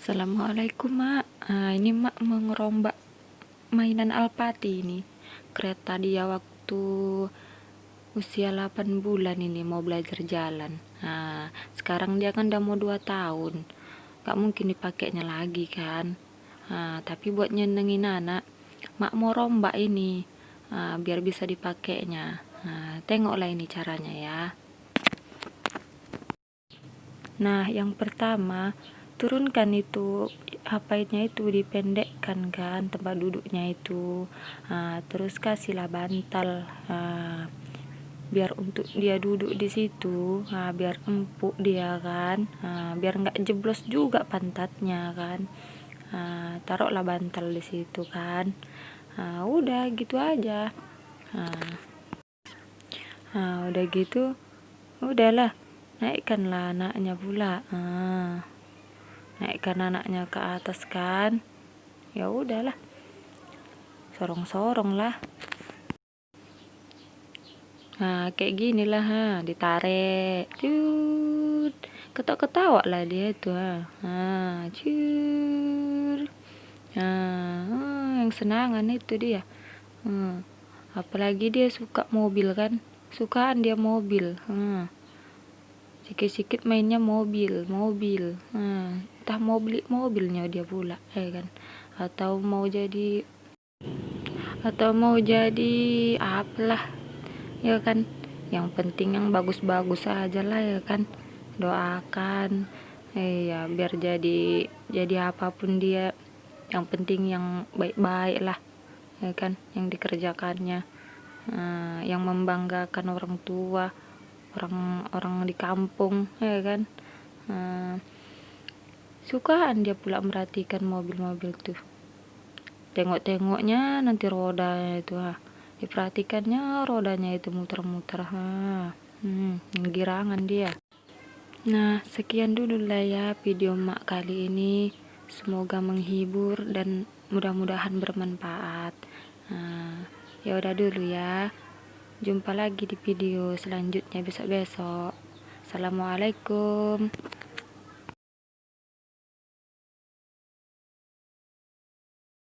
Assalamualaikum, Mak. Ini Mak mau ngerombak mainan Alpati ini. Kereta dia waktu usia 8 bulan ini mau belajar jalan. Sekarang dia kan udah mau 2 tahun. Gak mungkin dipakainya lagi kan. Tapi buat nyenengin anak, Mak mau rombak ini. Biar bisa dipakainya. Tengoklah ini caranya ya. Nah, yang pertama, turunkan itu hapaitnya itu, dipendekkan kan tempat duduknya itu. Terus kasihlah bantal, biar untuk dia duduk di situ, biar empuk dia kan, biar nggak jeblos juga pantatnya kan. Taruhlah bantal di situ kan. Udah gitu aja. Udah gitu, udahlah, naikkanlah anaknya pula. Naikkan anaknya ke atas kan. Ya udahlah, sorong-sorong lah. Kayak gini lah, ditarik, cut, ketawa-ketawa lah dia itu. Cur. Yang senangan itu dia. Apalagi dia suka mobil kan, sukaan dia mobil. Sikit-sikit mainnya mobil. Entah mau beli mobilnya dia pula, kan? Atau mau jadi apalah, ya kan? Yang penting yang bagus-bagus aja lah, ya kan? Doakan, ya biar jadi apapun dia. Yang penting yang baik-baik lah, ya kan? Yang dikerjakannya, yang membanggakan orang tua, orang di kampung, ya kan? Sukaan dia pula merhatikan mobil-mobil tuh. Tengok-tengoknya nanti rodanya itu, diperhatikannya rodanya itu muter-muter, girangan dia. Nah, sekian dulu lah ya video Mak kali ini. Semoga menghibur dan mudah-mudahan bermanfaat. Ya udah dulu ya. Jumpa lagi di video selanjutnya besok-besok. Assalamualaikum.